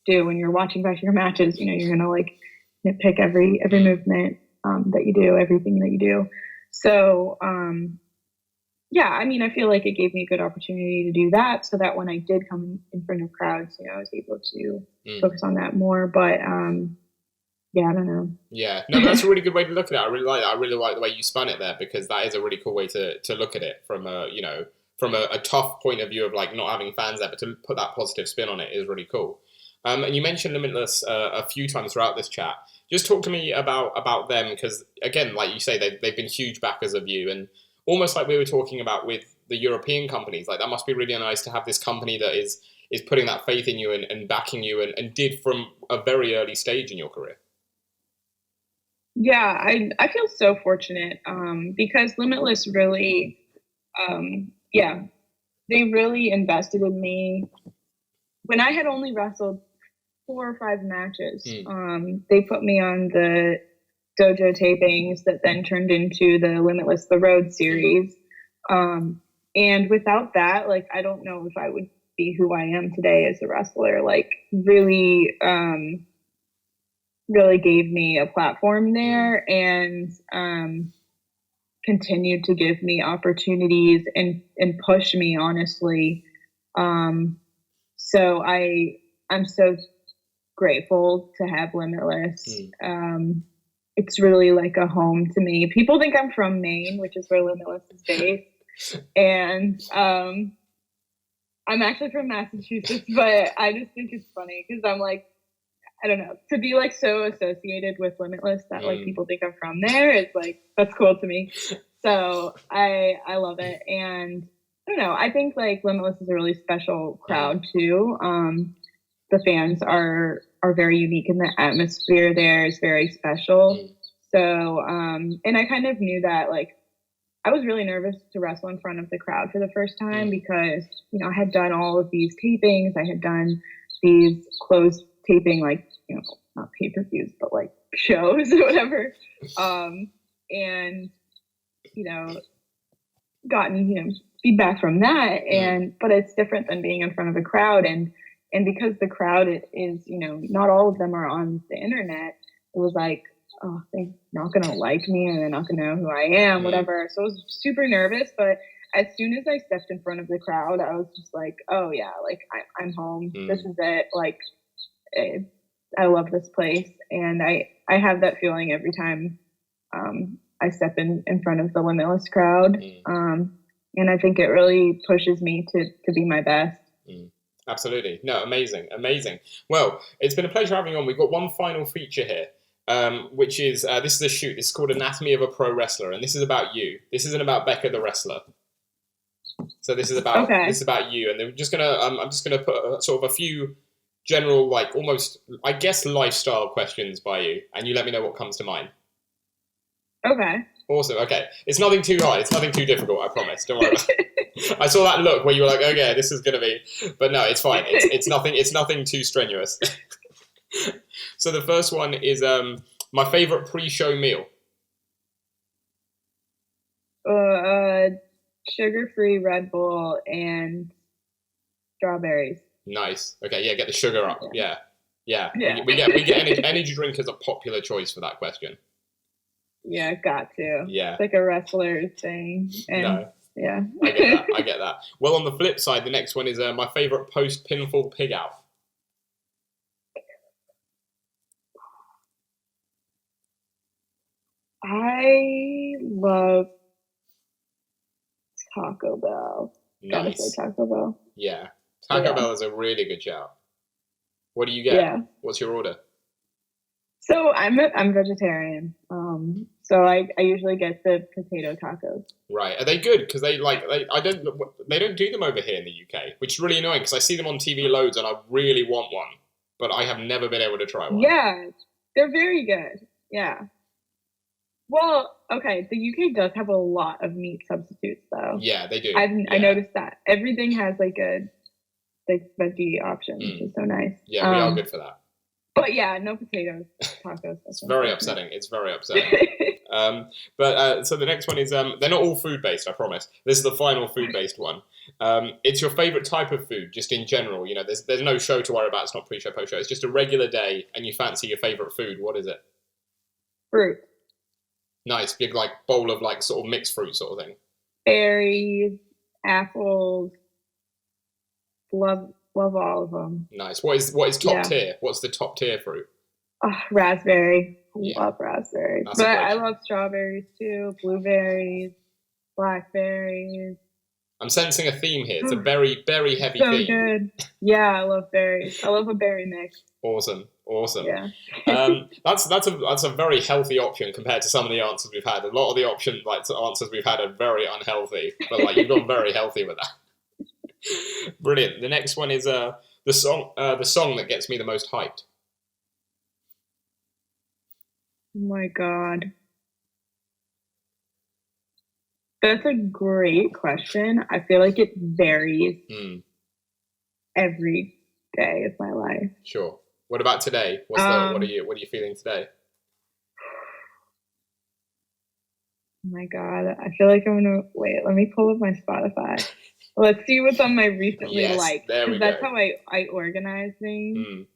Speaker 2: do when you're watching back your matches? You're gonna nitpick every movement that you do, everything that you do. So yeah, I mean, I feel like it gave me a good opportunity to do that, so that when I did come in front of crowds, I was able to focus on that more. But yeah, I don't know.
Speaker 1: Yeah, no, that's a really good way to look at it. I really like that. I really like the way you spun it there, because that is a really cool way to look at it from a tough point of view of like not having fans there, but to put that positive spin on it is really cool. And you mentioned Limitless a few times throughout this chat. Just talk to me about them, because again, like you say, they've been huge backers of you, and almost like we were talking about with the European companies, like that must be really nice to have this company that is putting that faith in you and backing you, and did from a very early stage in your career.
Speaker 2: Yeah, I feel so fortunate because Limitless really, yeah, they really invested in me. When I had only wrestled 4 or 5 matches, they put me on the dojo tapings that then turned into the Limitless The Road series. And without that, like, I don't know if I would be who I am today as a wrestler. Like, really, really gave me a platform there, and continued to give me opportunities and push me, honestly. So I'm so grateful to have Limitless. It's really like a home to me. People think I'm from Maine, which is where Limitless is based. And I'm actually from Massachusetts, but I just think it's funny because I'm like, I don't know, to be like so associated with Limitless that like people think I'm from there is like, that's cool to me. So I love it. And I don't know, I think like Limitless is a really special crowd too. The fans are very unique, and the atmosphere there is very special. So and I kind of knew that, like, I was really nervous to wrestle in front of the crowd for the first time because, I had done all of these tapings. I had done these closed taping, like, not pay-per-views, but like shows or whatever. And, gotten, feedback from that. But it's different than being in front of a crowd. And because the crowd is, not all of them are on the internet, it was like, oh, they're not going to like me, and they're not going to know who I am, whatever. So I was super nervous, but as soon as I stepped in front of the crowd, I was just like, oh yeah, like I'm home. This is it. Like, I love this place. And I have that feeling every time I step in front of the Limitless crowd. And I think it really pushes me to be my best.
Speaker 1: Absolutely. No, amazing. Well, it's been a pleasure having you on. We've got one final feature here, which is, this is a shoot. This is called Anatomy of a Pro Wrestler, and this is about you. This isn't about Becca the wrestler. So this is about you, and I'm just gonna put sort of a few general, like, almost, I guess, lifestyle questions by you, and you let me know what comes to mind.
Speaker 2: Okay.
Speaker 1: Awesome. Okay, it's nothing too hard. It's nothing too difficult. I promise. Don't worry about it. I saw that look where you were like, okay, this is gonna be, but no, it's fine. It's nothing. It's nothing too strenuous. So the first one is my favorite pre-show meal.
Speaker 2: Sugar-free Red Bull and strawberries.
Speaker 1: Nice. Okay, yeah, get the sugar up. Yeah. We get energy drink as a popular choice for that question.
Speaker 2: Yeah, got to.
Speaker 1: Yeah.
Speaker 2: It's like a wrestler thing. And
Speaker 1: no.
Speaker 2: Yeah.
Speaker 1: I get that. Well, on the flip side, the next one is my favorite post-pinfall pig out.
Speaker 2: I love Taco Bell.
Speaker 1: Nice.
Speaker 2: Gotta say Taco Bell.
Speaker 1: Yeah. Taco Bell is a really good shout. What do you get?
Speaker 2: Yeah.
Speaker 1: What's your order?
Speaker 2: So I'm vegetarian. So I usually get the potato tacos.
Speaker 1: Right. Are they good? Because they don't do them over here in the UK, which is really annoying because I see them on TV loads and I really want one, but I have never been able to try one.
Speaker 2: Yeah, they're very good. Yeah. Well, okay, the UK does have a lot of meat substitutes, though.
Speaker 1: Yeah, they do.
Speaker 2: I noticed that. Everything has like a veggie option, which is so nice.
Speaker 1: Yeah, we are good for that.
Speaker 2: But yeah, no potatoes, tacos.
Speaker 1: It's very upsetting. It's very upsetting. So the next one is, they're not all food-based, I promise. This is the final food-based one. It's your favorite type of food, just in general. There's no show to worry about. It's not pre-show, post-show. It's just a regular day, and you fancy your favorite food. What is it?
Speaker 2: Fruit.
Speaker 1: Nice, big like bowl of like sort of mixed fruit sort of thing.
Speaker 2: Berries, apples. Love all of them.
Speaker 1: Nice. What is top tier? What's the top tier fruit?
Speaker 2: Oh, raspberry.
Speaker 1: Yeah.
Speaker 2: Love raspberries.
Speaker 1: That's
Speaker 2: but I love strawberries too. Blueberries, blackberries.
Speaker 1: I'm sensing a theme here. It's a very berry heavy theme.
Speaker 2: So good. Yeah, I love berries. I love a berry mix.
Speaker 1: Awesome.
Speaker 2: Yeah.
Speaker 1: That's a very healthy option compared to some of the answers we've had. A lot of the answers we've had are very unhealthy, but like you've gone very healthy with that. Brilliant. The next one is the song that gets me the most hyped.
Speaker 2: Oh my God. That's a great question. I feel like it varies every day of my life.
Speaker 1: Sure. What about today? What are you feeling today?
Speaker 2: Oh my God. I feel like I'm gonna wait, let me pull up my Spotify. Let's see what's on my recently liked.
Speaker 1: There we go.
Speaker 2: That's how I organize things.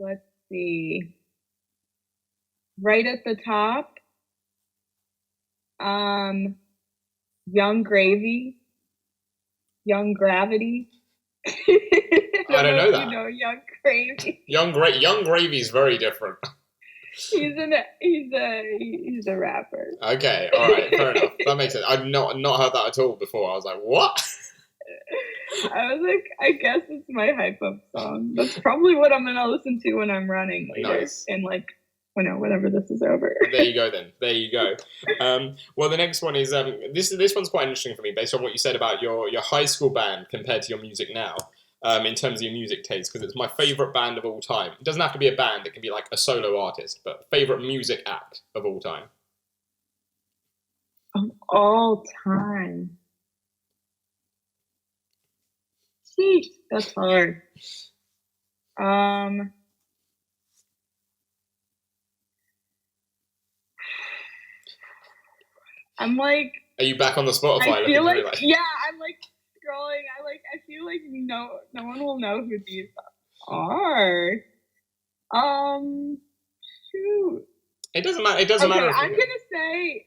Speaker 2: Let's see. Right at the top, Young Gravy, Young Gravity.
Speaker 1: I don't know that.
Speaker 2: You know Young Gravy.
Speaker 1: Young Gravy is very different.
Speaker 2: He's a rapper.
Speaker 1: Okay, all right, fair enough. That makes sense. I've not heard that at all before. I was like, what?
Speaker 2: I was like, I guess it's my hype up song. That's probably what I'm gonna listen to when I'm running later.
Speaker 1: Nice.
Speaker 2: And like, whenever this is over.
Speaker 1: There you go then. There you go. Well, the next one is this one's quite interesting for me based on what you said about your high school band compared to your music now. In terms of your music taste, because it's my favorite band of all time. It doesn't have to be a band; it can be like a solo artist. But favorite music act of all time.
Speaker 2: Of all time. Sheesh, that's hard. I'm like.
Speaker 1: Are you back on the Spotify?
Speaker 2: I feel like yeah, I'm like scrolling. I feel like no one will know who these are. Shoot.
Speaker 1: It doesn't matter. It doesn't matter.
Speaker 2: I'm gonna say.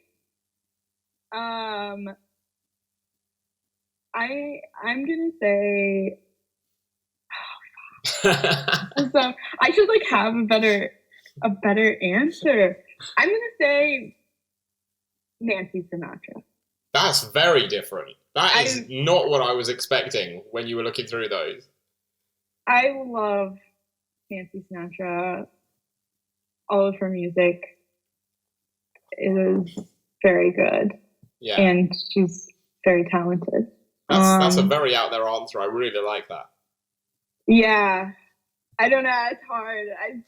Speaker 2: I'm gonna say. So I should like have a better answer. I'm gonna say Nancy Sinatra.
Speaker 1: That's very different. That is not what I was expecting when you were looking through those.
Speaker 2: I love Nancy Sinatra. All of her music is very good. Yeah. And she's very talented.
Speaker 1: That's a very out there answer. I really like that.
Speaker 2: Yeah. I don't know, it's hard. I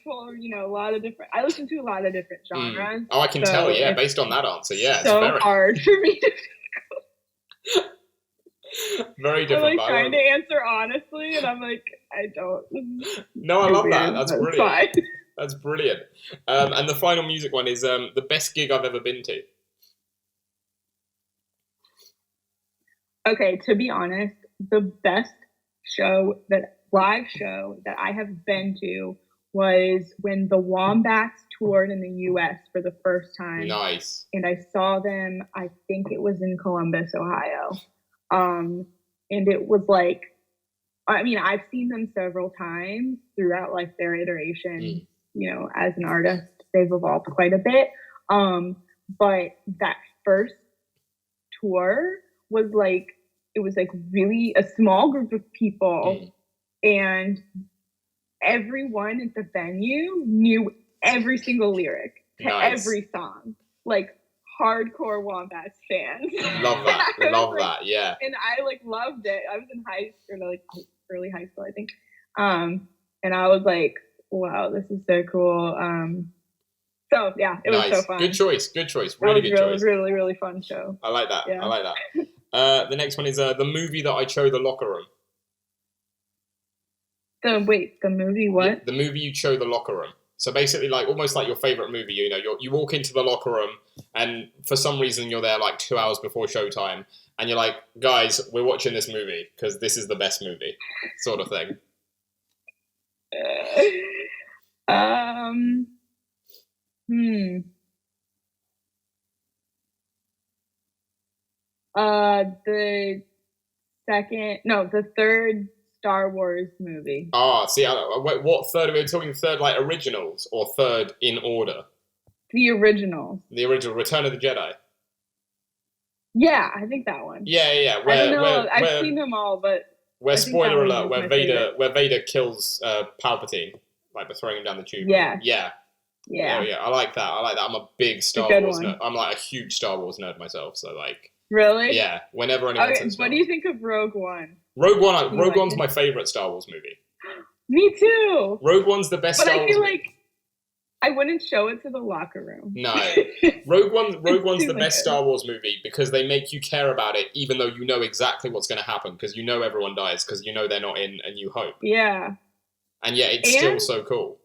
Speaker 2: listen to a lot of different genres.
Speaker 1: Oh, I can tell, yeah, based on that answer, yeah.
Speaker 2: It's so very hard for me to
Speaker 1: very different.
Speaker 2: I'm like trying to answer honestly, and I'm like, I don't.
Speaker 1: No, I love that. That's brilliant. That's brilliant. And the final music one is the best gig I've ever been to.
Speaker 2: Okay, to be honest, the best live show that I have been to was when the Wombats toured in the U.S. for the first time.
Speaker 1: Nice.
Speaker 2: And I saw them, I think it was in Columbus, Ohio. And it was like, I mean, I've seen them several times throughout like their iteration, as an artist, they've evolved quite a bit. But that first tour was like, it was like really a small group of people and everyone at the venue knew every single lyric to every song. Like, hardcore Wombats fans.
Speaker 1: Love that, yeah.
Speaker 2: And I like loved it. I was in early high school, I think. And I was like, wow, this is so cool. So yeah, it was so fun.
Speaker 1: Good choice. Really good choice.
Speaker 2: Really, really fun show.
Speaker 1: I like that. Yeah. I like that. The next one is the movie that I chose, The Locker Room.
Speaker 2: The movie what?
Speaker 1: The movie you chose, The Locker Room. So basically, like almost like your favorite movie. You walk into the locker room, and for some reason you're there like 2 hours before showtime, and you're like, guys, we're watching this movie because this is the best movie, sort of thing.
Speaker 2: um. Hmm. The third Star Wars movie.
Speaker 1: Ah, see, what third are we talking? Third, like originals, or third in order?
Speaker 2: The originals.
Speaker 1: The original Return of the Jedi.
Speaker 2: Yeah, I think that one.
Speaker 1: Yeah.
Speaker 2: I don't know. I've seen them all, but
Speaker 1: where, spoiler alert,
Speaker 2: where
Speaker 1: Vader kills Palpatine, like by throwing him down the tube.
Speaker 2: Yeah.
Speaker 1: I like that. I'm a big Star Wars nerd. I'm like a huge Star Wars nerd myself. So like,
Speaker 2: really,
Speaker 1: yeah. Whenever anyone says
Speaker 2: what do you think of Rogue One?
Speaker 1: Rogue One's my favorite Star Wars movie.
Speaker 2: Me too.
Speaker 1: Rogue One's the best Star Wars movie. But I feel like
Speaker 2: I wouldn't show it to the locker room.
Speaker 1: No. Rogue One's the best Star Wars movie because they make you care about it even though you know exactly what's going to happen because you know everyone dies because you know they're not in A New Hope.
Speaker 2: Yeah.
Speaker 1: And yet it's still so cool.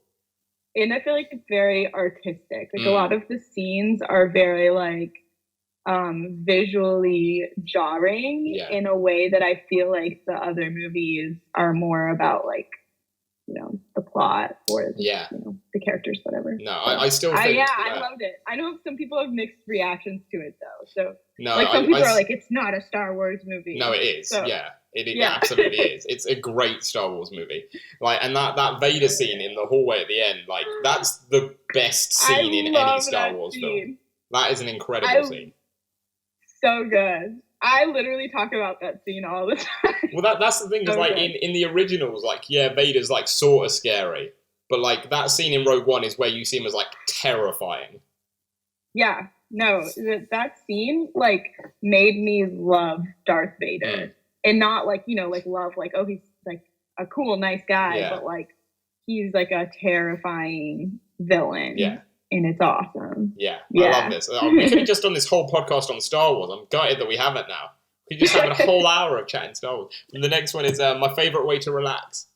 Speaker 2: And I feel like it's very artistic. Like a lot of the scenes are very like visually jarring in a way that I feel like the other movies are more about like, the plot or the characters, whatever.
Speaker 1: No, I still think
Speaker 2: I loved it. I know some people have mixed reactions to it though. So some people are like, it's not a Star Wars movie.
Speaker 1: No, it is. So, it absolutely is. It's a great Star Wars movie. Like, and that Vader scene in the hallway at the end, like that's the best scene in any Star Wars film. That is an incredible scene.
Speaker 2: So good. I literally talk about that scene all the time.
Speaker 1: Well, that's the thing is like in the originals, like Vader's like sort of scary, but like that scene in Rogue One is where you see him as like terrifying.
Speaker 2: Yeah, no, that scene like made me love Darth Vader, and not like like love like he's like a cool nice guy, but like he's like a terrifying villain. Yeah. And it's awesome.
Speaker 1: Yeah, I love this. We could have just done this whole podcast on Star Wars. I'm gutted that we haven't now. We could just have a whole hour of chatting Star Wars. And the next one is my favorite way to relax.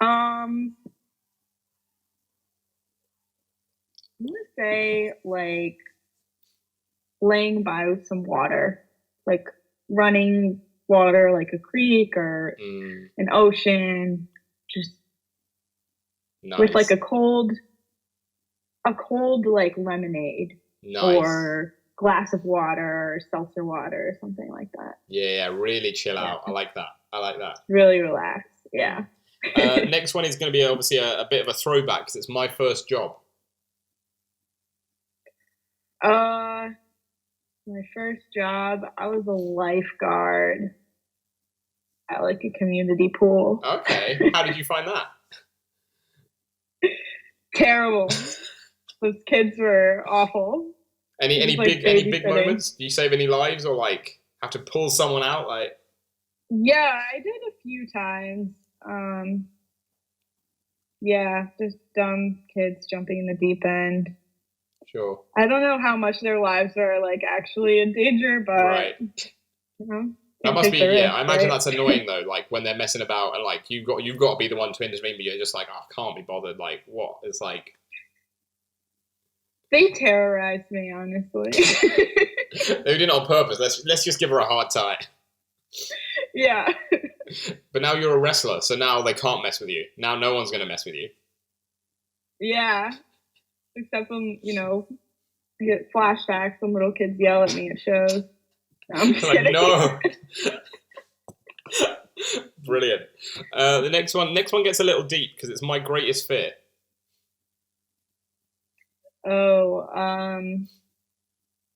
Speaker 2: I'm gonna say like laying by with some water, like running water, like a creek or an ocean, just. Nice. With like a cold like lemonade or glass of water or seltzer water or something like that.
Speaker 1: Yeah, really chill out. I like that.
Speaker 2: Really relax. Yeah.
Speaker 1: Next one is going to be obviously a bit of a throwback because it's my first job.
Speaker 2: My first job, I was a lifeguard at like a community pool.
Speaker 1: Okay. How did you find that?
Speaker 2: Terrible. Those kids were awful.
Speaker 1: Any big moments? Do you save any lives or like have to pull someone out? Like,
Speaker 2: yeah, I did a few times. Just dumb kids jumping in the deep end.
Speaker 1: Sure.
Speaker 2: I don't know how much their lives are like actually in danger, but
Speaker 1: that must be I imagine that's annoying though, like when they're messing about and like you've got to be the one to intervene, but you're just like, I can't be bothered. Like what? It's like
Speaker 2: they terrorized me, honestly.
Speaker 1: They did it on purpose. Let's just give her a hard time.
Speaker 2: Yeah.
Speaker 1: But now you're a wrestler, so now they can't mess with you. Now no one's gonna mess with you.
Speaker 2: Yeah. Except when, I get flashbacks when little kids yell at me at shows. No, I'm just kidding.
Speaker 1: No. Brilliant. The next one gets a little deep because it's my greatest fear.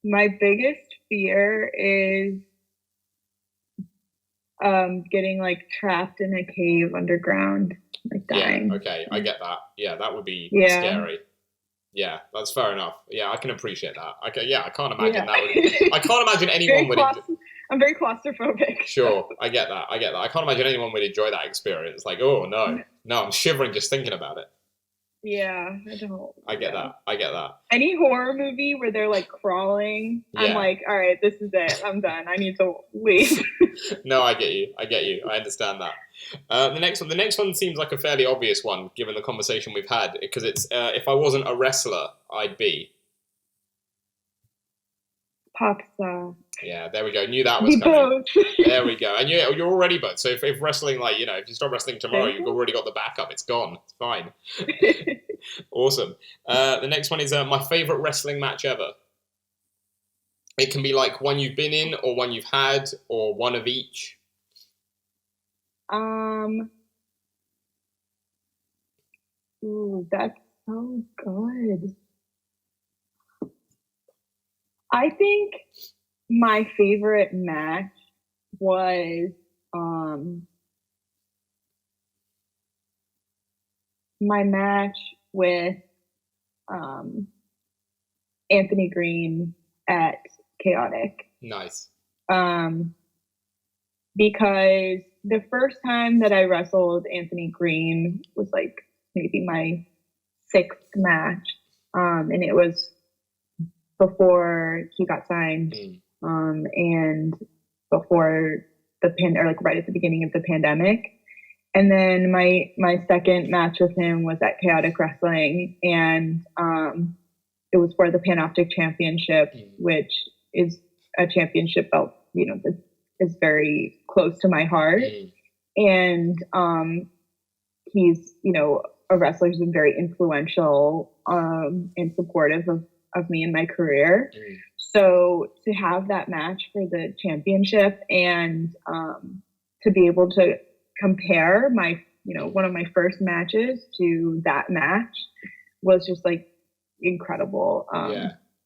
Speaker 2: My biggest fear is getting like trapped in a cave underground, like dying.
Speaker 1: Yeah, okay, I get that. Yeah, that would be scary. Yeah, that's fair enough. Yeah, I can appreciate that. Okay, I can't imagine that would. I can't imagine anyone would.
Speaker 2: I'm very claustrophobic.
Speaker 1: Sure, I get that. I can't imagine anyone would enjoy that experience. Like, oh no, I'm shivering just thinking about it.
Speaker 2: Yeah, I don't.
Speaker 1: I get that.
Speaker 2: Any horror movie where they're like crawling, I'm like, all right, this is it. I'm done. I need to leave.
Speaker 1: No, I get you. I understand that. The next one seems like a fairly obvious one given the conversation we've had because it's if I wasn't a wrestler, I'd be
Speaker 2: pop star.
Speaker 1: Yeah, there we go. Knew that was
Speaker 2: We
Speaker 1: coming.
Speaker 2: both.
Speaker 1: There we go. And you're already both. So if wrestling, like, if you stop wrestling tomorrow, you've already got the backup. It's gone. It's fine. Awesome. The next one is my favorite wrestling match ever. It can be like one you've been in, or one you've had, or one of each.
Speaker 2: Ooh, that's so good. I think my favorite match was my match with Anthony Green at Chaotic.
Speaker 1: Nice.
Speaker 2: Because the first time that I wrestled Anthony Green was like maybe my 6th match. And it was before he got signed. And before right at the beginning of the pandemic. And then my second match with him was at Chaotic Wrestling, and it was for the Panoptic Championship, which is a championship belt, that is very close to my heart. And he's, a wrestler who's been very influential and supportive of me in my career. So to have that match for the championship and to be able to compare my, one of my first matches to that match was just like incredible.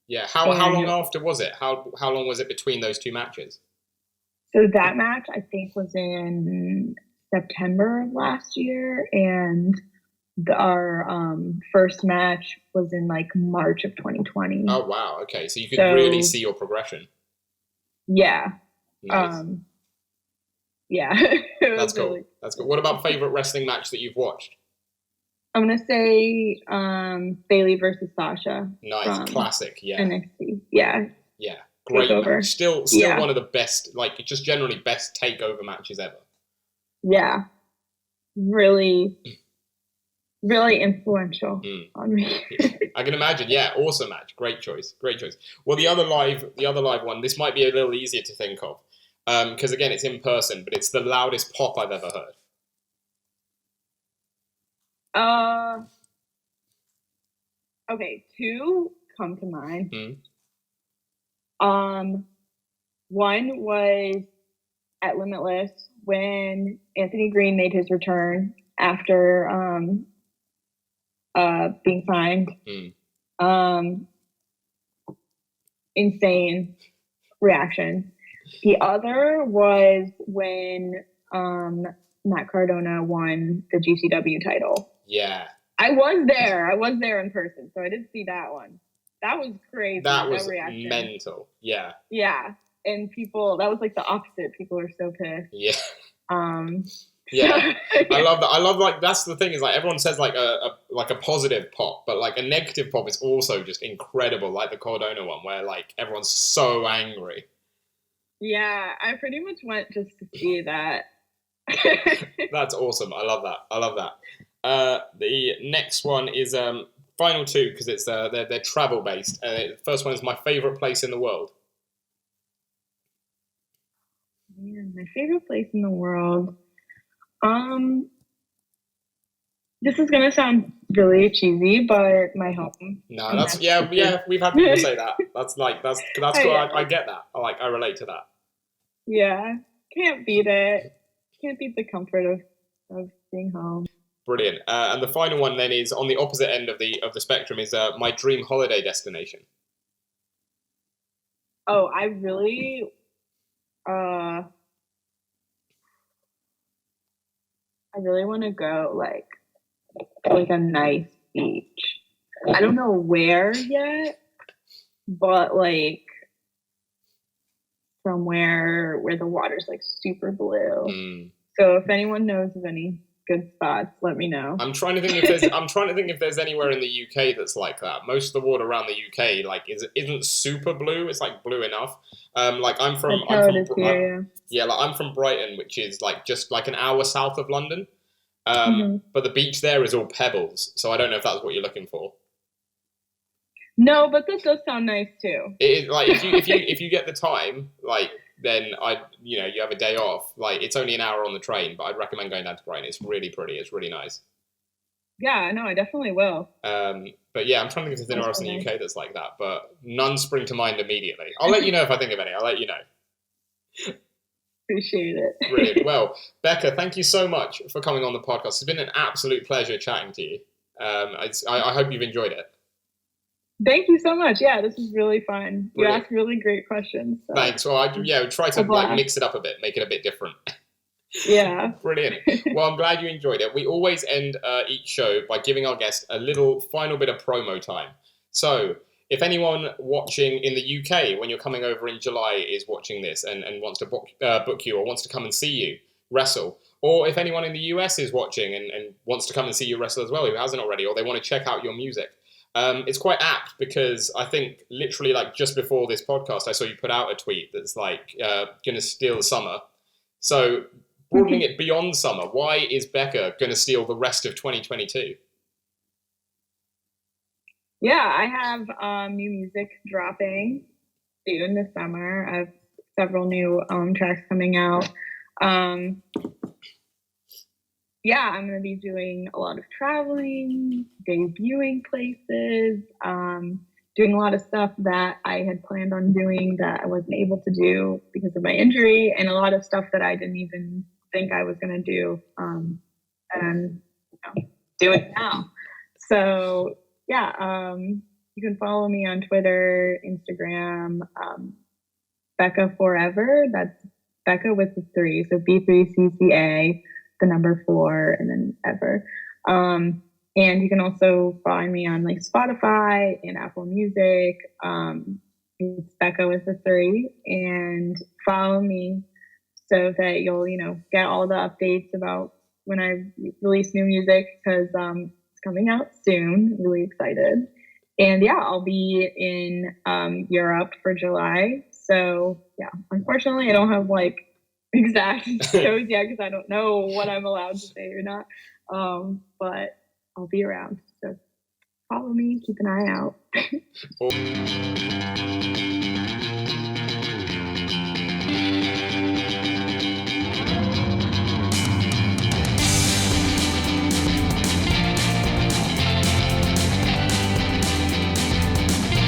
Speaker 1: Yeah. How long after was it? How long was it between those two matches?
Speaker 2: So that match I think was in September of last year, and our first match was in like March of 2020.
Speaker 1: Oh wow! Okay, so you could really see your progression.
Speaker 2: Yeah.
Speaker 1: Nice.
Speaker 2: Yeah.
Speaker 1: That's cool. That's cool. What about favorite wrestling match that you've watched?
Speaker 2: I'm gonna say Bayley versus Sasha.
Speaker 1: Nice, classic. Yeah.
Speaker 2: NXT. Yeah.
Speaker 1: Yeah. Great
Speaker 2: takeover.
Speaker 1: Match. Still one of the best, like just generally best takeover matches ever. Yeah.
Speaker 2: Really influential on me.
Speaker 1: I can imagine. Yeah, awesome match. Great choice. Well, the other live one, this might be a little easier to think of, because again, it's in person, but it's the loudest pop I've ever heard.
Speaker 2: Okay, 2 come to mind. One was at Limitless when Anthony Green made his return after being signed. Insane reaction. The other was when Matt Cardona won the GCW title.
Speaker 1: Yeah.
Speaker 2: I was there in person, so I did see that one. That was crazy.
Speaker 1: That was mental. Yeah.
Speaker 2: Yeah. And people, that was like the opposite. People were so pissed.
Speaker 1: Yeah. Yeah. I love that. I love, like, that's the thing is, like, everyone says like a positive pop, but like a negative pop is also just incredible, like the Cardona one where like everyone's so angry.
Speaker 2: Yeah, I pretty much went just to see that.
Speaker 1: That's awesome. I love that. The next one is final 2 because it's they're travel based. The first one is my favorite place in the world.
Speaker 2: Man, my favorite place in the world. This is gonna sound really cheesy, but my home.
Speaker 1: No, that's we've had people say that. That's cool. I get that. I relate to that.
Speaker 2: Yeah, can't beat it. Can't beat the comfort of being home.
Speaker 1: Brilliant. And the final one then is on the opposite end of the spectrum is my dream holiday destination.
Speaker 2: Oh, I really want to go like a nice beach. I don't know where yet, but like somewhere where the water's like super blue. So if anyone knows of any good spots, let me know.
Speaker 1: I'm trying to think if there's anywhere in the UK that's like that. Most of the water around the UK isn't super blue. It's like blue enough. I'm from Brighton, which is like just like an hour south of London. But the beach there is all pebbles, so I don't know if that's what you're looking for.
Speaker 2: No, but this does sound nice too.
Speaker 1: It is like if you get the time, like then you have a day off. Like it's only an hour on the train, but I'd recommend going down to Brighton. It's really pretty. It's really nice.
Speaker 2: Yeah, no, I definitely will.
Speaker 1: But yeah, I'm trying to think of anywhere else in the
Speaker 2: Nice.
Speaker 1: UK that's like that, but none spring to mind immediately. I'll let you know if I think of any. I'll let you know.
Speaker 2: Appreciate it.
Speaker 1: Brilliant. Well, Becca, thank you so much for coming on the podcast. It's been an absolute pleasure chatting to you. I hope you've enjoyed it.
Speaker 2: Thank you so much. Yeah, this is really fun. You
Speaker 1: Brilliant.
Speaker 2: asked really great questions. So.
Speaker 1: Thanks. Well, try to mix it up a bit, make it a bit different.
Speaker 2: Yeah.
Speaker 1: Brilliant. Well, I'm glad you enjoyed it. We always end each show by giving our guest a little final bit of promo time. So, if anyone watching in the UK, when you're coming over in July, is watching this and wants to book you or wants to come and see you wrestle, or if anyone in the US is watching and wants to come and see you wrestle as well, who hasn't already, or they want to check out your music, it's quite apt because I think literally like just before this podcast, I saw you put out a tweet that's like, gonna steal the summer. So, broadening it beyond summer, why is Becca going to steal the rest of 2022?
Speaker 2: Yeah, I have new music dropping soon this summer. I have several new tracks coming out. Yeah, I'm going to be doing a lot of traveling, debuting places, doing a lot of stuff that I had planned on doing that I wasn't able to do because of my injury, and a lot of stuff that I didn't even think I was going to do, and I'm doing now. So yeah, you can follow me on Twitter, Instagram, Becca Forever. That's Becca with the 3, so B3CCA, the number 4, and then ever. And you can also find me on like Spotify and Apple Music. It's Becca with the 3, and follow me so that you'll, get all the updates about when I release new music, because it's coming out soon. Really excited. And yeah, I'll be in Europe for July. So yeah, unfortunately, I don't have like exact shows yet because I don't know what I'm allowed to say or not. But I'll be around. So follow me, keep an eye out.